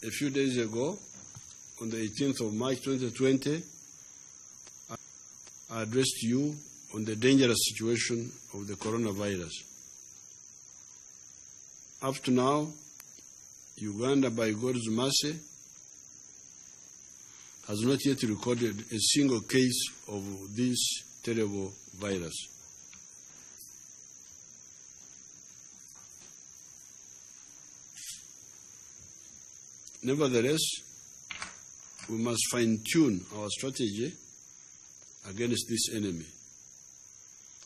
A few days ago, on the 18th of March 2020, I addressed you on the dangerous situation of the coronavirus. Up to now, Uganda, by God's mercy, has not yet recorded a single case of this terrible virus. Nevertheless, we must fine-tune our strategy against this enemy.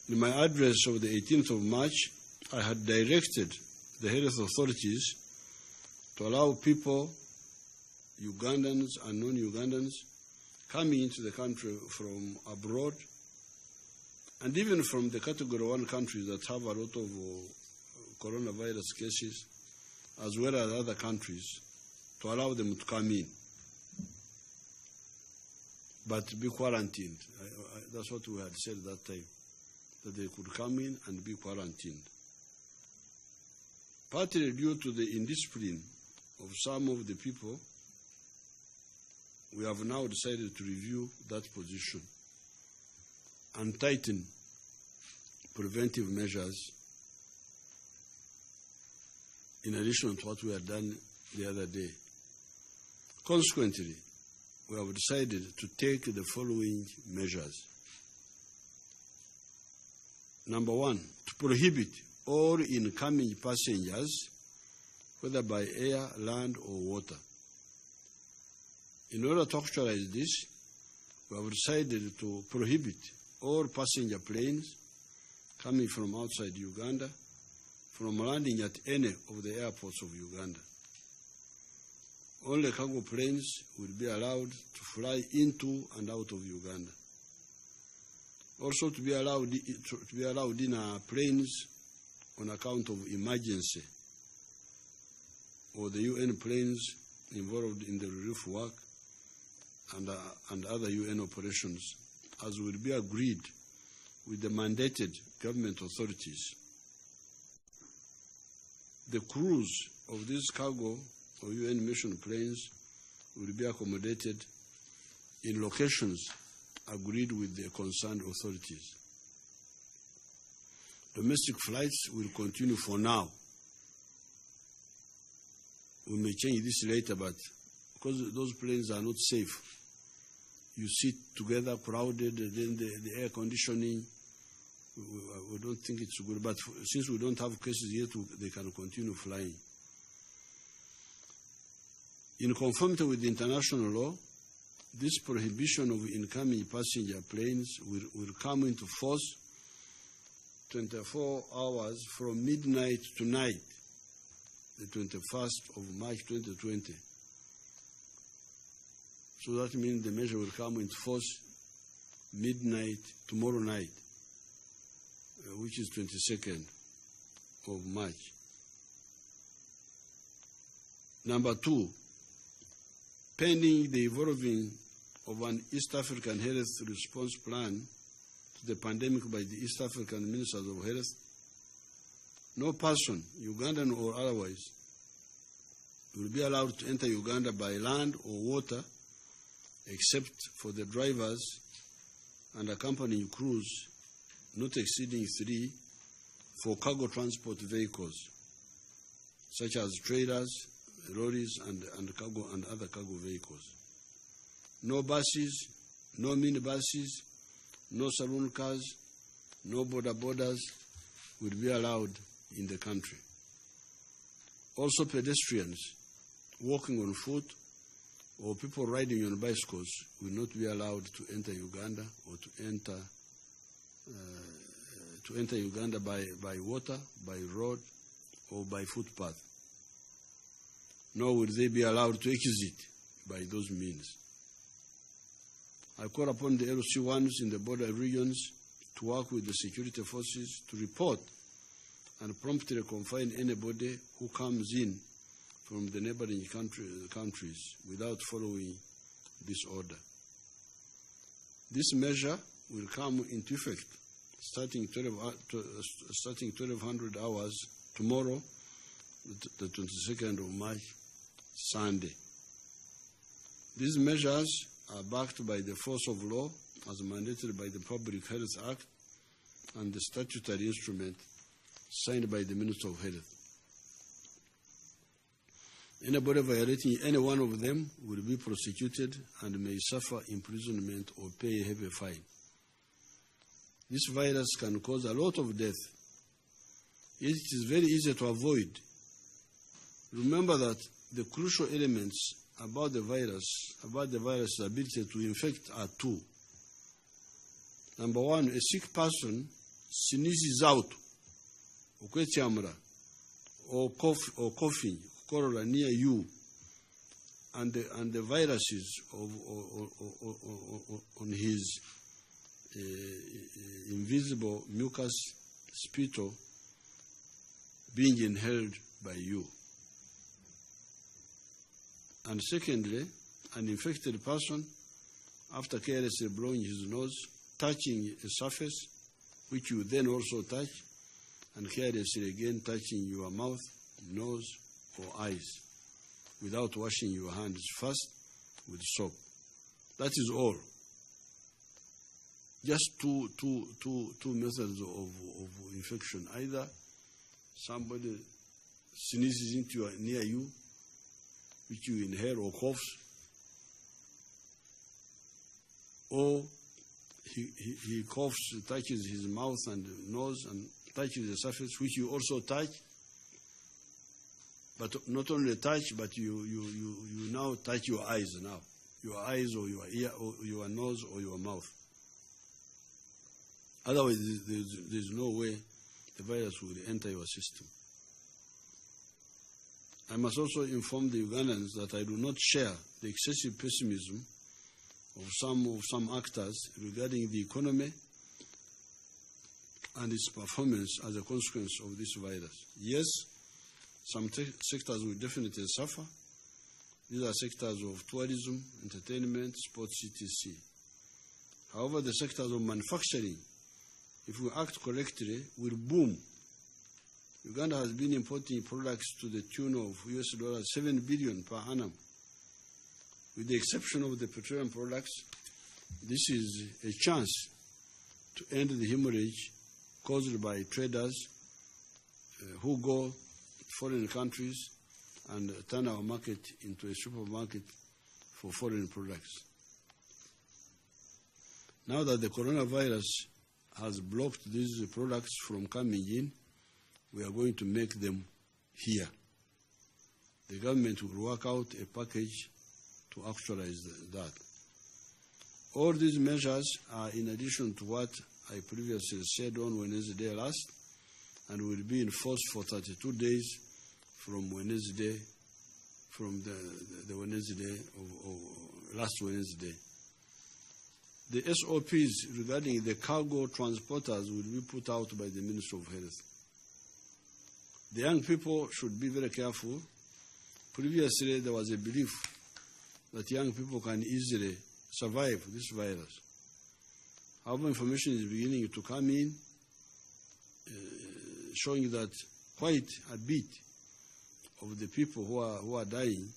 In my address of the 18th of March, I had directed the health authorities to allow people, Ugandans and non-Ugandans, coming into the country from abroad, and even from the Category 1 countries that have a lot of coronavirus cases, as well as other countries, to allow them to come in, but be quarantined. That's what we had said at that time, that they could come in and be quarantined. Partly due to the indiscipline of some of the people, we have now decided to review that position and tighten preventive measures in addition to what we had done the other day. Consequently, we have decided to take the following measures. Number one, to prohibit all incoming passengers, whether by air, land, or water. In order to actualize this, we have decided to prohibit all passenger planes coming from outside Uganda from landing at any of the airports of Uganda. Only cargo planes will be allowed to fly into and out of Uganda. Also to be allowed in planes on account of emergency, or the UN planes involved in the relief work and other UN operations, as will be agreed with the mandated government authorities. The crews of these cargo or UN mission planes will be accommodated in locations agreed with the concerned authorities. Domestic flights will continue for now. We may change this later, but because those planes are not safe, you sit together crowded, then the air conditioning, we don't think it's good. But since we don't have cases yet, they can continue flying. In conformity with international law, this prohibition of incoming passenger planes will come into force 24 hours from midnight tonight, the 21st of March 2020. So that means the measure will come into force midnight tomorrow night, which is 22nd of March. Number two, pending the evolving of an East African health response plan to the pandemic by the East African Ministers of Health, no person, Ugandan or otherwise, will be allowed to enter Uganda by land or water except for the drivers and accompanying crews not exceeding 3 for cargo transport vehicles, such as trailers, lorries, and other cargo vehicles. No buses, no minibuses, no saloon cars, no border borders will be allowed in the country. Also, pedestrians walking on foot or people riding on bicycles will not be allowed to enter Uganda or to enter Uganda by water, by road, or by footpath. Nor will they be allowed to exit by those means. I call upon the LC1s in the border regions to work with the security forces to report and promptly confine anybody who comes in from the neighboring countries without following this order. This measure will come into effect starting 1200 hours tomorrow, the 22nd of March, Sunday. These measures are backed by the force of law as mandated by the Public Health Act and the statutory instrument signed by the Minister of Health. Anybody violating any one of them will be prosecuted and may suffer imprisonment or pay a heavy fine. This virus can cause a lot of death. It is very easy to avoid. Remember that the crucial elements about the virus's ability to infect are two. Number one, a sick person sneezes out, or coughing, cholera near you, and the viruses on his invisible mucus sputum being inhaled by you. And secondly, an infected person, after carelessly blowing his nose, touching a surface, which you then also touch, and carelessly again touching your mouth, nose, or eyes, without washing your hands first with soap. That is all. Just two methods of infection. Either somebody sneezes near you, which you inhale, or coughs, or he coughs, touches his mouth and nose and touches the surface, which you also touch. But not only touch, but you now touch your eyes now. Your eyes or your ear or your nose or your mouth. Otherwise, there's no way the virus will enter your system. I must also inform the Ugandans that I do not share the excessive pessimism of some actors regarding the economy and its performance as a consequence of this virus. Yes, some sectors will definitely suffer. These are sectors of tourism, entertainment, sports, etc. However, the sectors of manufacturing, if we act correctly, will boom. Uganda has been importing products to the tune of $7 billion per annum. With the exception of the petroleum products, this is a chance to end the hemorrhage caused by traders who go to foreign countries and turn our market into a supermarket for foreign products. Now that the coronavirus has blocked these products from coming in, we are going to make them here. The government will work out a package to actualize that. All these measures are in addition to what I previously said on Wednesday last, and will be in force for 32 days from Wednesday, from the Wednesday of last Wednesday. The SOPs regarding the cargo transporters will be put out by the Ministry of Health. The young people should be very careful. Previously, there was a belief that young people can easily survive this virus. However, information is beginning to come in, showing that quite a bit of the people who are dying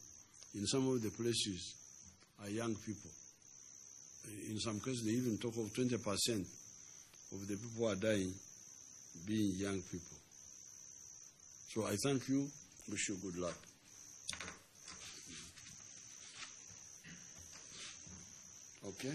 in some of the places are young people. In some cases, they even talk of 20% of the people who are dying being young people. So I thank you. Wish you good luck. Okay?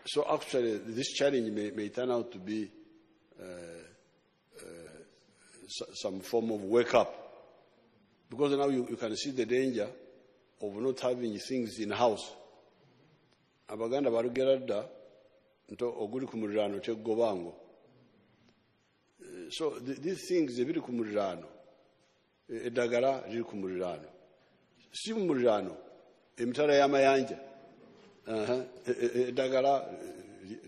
So actually, this challenge may turn out to be some form of wake-up. Because now you can see the danger of not having things in-house. Abaganda barugeradda nto oguli ku muliraano teggobango. So these things ebiri ku muliraano, eddagala liri ku muliraano. Si mu muliraano, emitala y'amayanja. Eddagala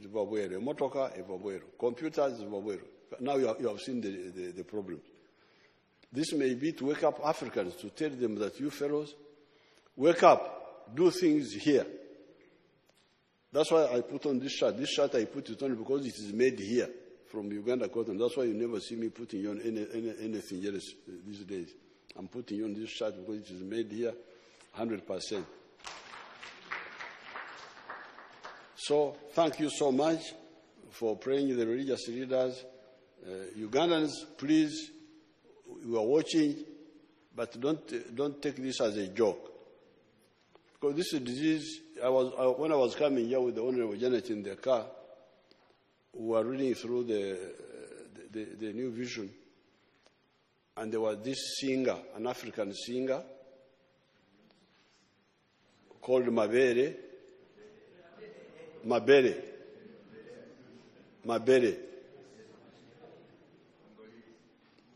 liva bweru, emmotoka eva bweru, computers ziva bweru. Now you have seen the problems. This may be to wake up Africans, to tell them that you fellows, wake up, do things here. That's why I put on this shirt. This shirt I put it on because it is made here from Uganda cotton. That's why you never see me putting on anything else these days. I'm putting on this shirt because it is made here 100%. So thank you so much for praying the religious leaders. Ugandans, please, you are watching, but don't take this as a joke. Because this is a disease, when I was coming here with the Honorable Janet in the car, we were reading through the New Vision, and there was this singer, an African singer, called Mabere,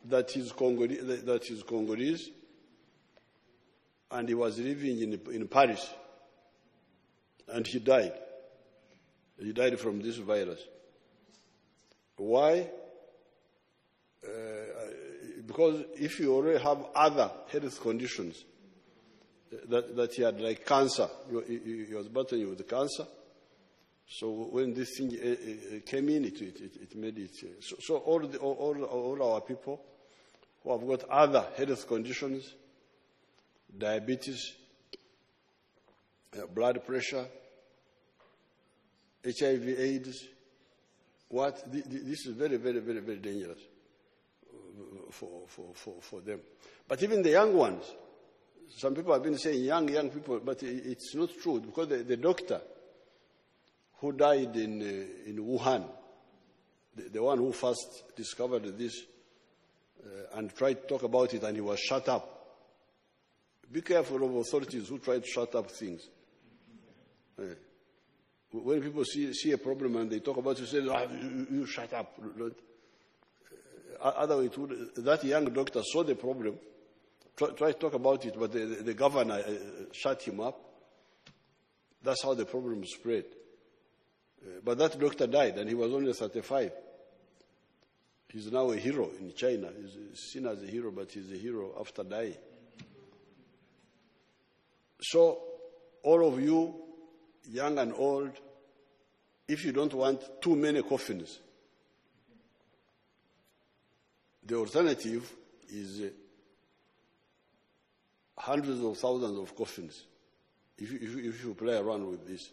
that is Congolese, and he was living in Paris, and he died. He died from this virus. Why? Because if you already have other health conditions, that he had like cancer, he was battling with cancer. So when this thing came in, it made it. So all our people who have got other health conditions, diabetes, blood pressure, HIV, AIDS, this is very, very, very, very dangerous for them. But even the young ones, some people have been saying young people, but it's not true, because the doctor who died in Wuhan, the one who first discovered this and tried to talk about it, and he was shut up. Be careful of authorities who try to shut up things. When people see a problem and they talk about it, say, you shut up. Otherwise, that young doctor saw the problem, tried to talk about it, but the governor shut him up. That's how the problem spread. But that doctor died, and he was only 35. He's now a hero in China. He's seen as a hero, but he's a hero after dying. So, all of you, young and old, if you don't want too many coffins, the alternative is hundreds of thousands of coffins if you play around with this.